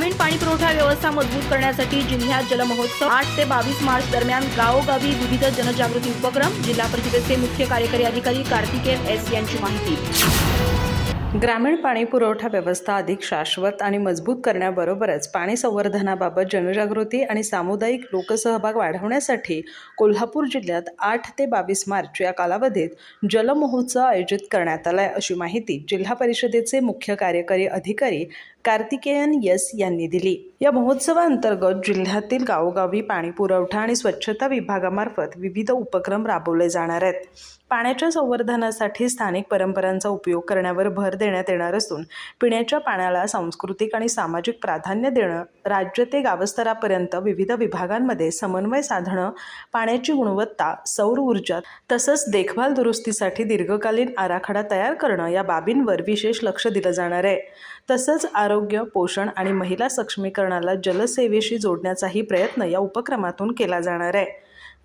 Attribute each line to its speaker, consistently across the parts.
Speaker 1: ग्रामीण पाणी पुरवठा व्यवस्था मजबूत करण्यासाठी जिल्ह्यात जलमहोत्सव 8 ते 22 मार्च दरम्यान गावोगावी विविध जनजागृती उपक्रम। जिल्हा परिषदेचे मुख्य कार्यकारी अधिकारी कार्तिकेय एस यांची माहिती।
Speaker 2: ग्रामीण पाणी पुरवठा व्यवस्था अधिक शाश्वत आणि मजबूत करण्याबरोबरच पाणी संवर्धनाबाबत जनजागृती आणि सामुदायिक लोकसहभाग वाढवण्यासाठी कोल्हापूर जिल्ह्यात 8 ते 22 मार्च या कालावधीत जलमहोत्सव आयोजित करण्यात आलाय, अशी माहिती जिल्हा परिषदेचे मुख्य कार्यकारी अधिकारी कार्तिकेयन एस यांनी दिली। या महोत्सवाअंतर्गत जिल्ह्यातील गावोगावी पाणी पुरवठा आणि स्वच्छता विभागामार्फत विविध उपक्रम राबवले जाणार आहेत। पाण्याच्या संवर्धनासाठी स्थानिक परंपरांचा उपयोग करण्यावर भर देण्यात येणार असून पिण्याच्या पाण्याला सांस्कृतिक आणि सामाजिक प्राधान्य देणं, राज्य ते गावस्तरापर्यंत विविध विभागांमध्ये समन्वय साधणं, पाण्याची गुणवत्ता, सौर ऊर्जा तसंच देखभाल दुरुस्तीसाठी दीर्घकालीन आराखडा तयार करणं या बाबींवर विशेष लक्ष दिलं जाणार आहे। तसंच आरोग्य, पोषण आणि महिला सक्षमीकरणाला जलसेवेशी जोडण्याचाही प्रयत्न या उपक्रमातून केला जाणार आहे।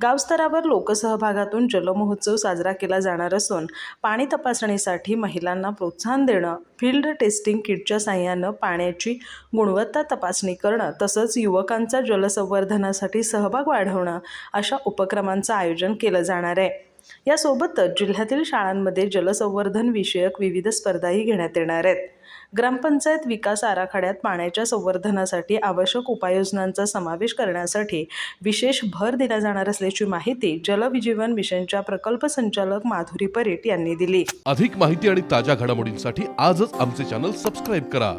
Speaker 2: गावस्तरावर लोकसहभागातून जलमहोत्सव साजरा केला जाणार असून पाणी तपासणीसाठी महिलांना प्रोत्साहन देणं, फील्ड टेस्टिंग किटच्या साहाय्यानं पाण्याची गुणवत्ता तपासणी करणं तसंच युवकांचा जलसंवर्धनासाठी सहभाग वाढवणं अशा उपक्रमांचं आयोजन केलं जाणार आहे। यासोबतच जिल्ह्यातील शाळांमध्ये जलसंवर्धन विषयक विविध स्पर्धाही घेण्यात येणार आहेत। ग्रामपंचायत विकास आराखड्यात पाण्याच्या संवर्धनासाठी आवश्यक उपाययोजनांचा समावेश करण्यासाठी विशेष भर दिला जाणार असल्याची माहिती जलविजीवन मिशनच्या प्रकल्प संचालक माधुरी परीट यांनी दिली।
Speaker 3: अधिक माहिती आणि ताज्या घडामोडींसाठी आजच आमचे चॅनल सबस्क्राइब करा।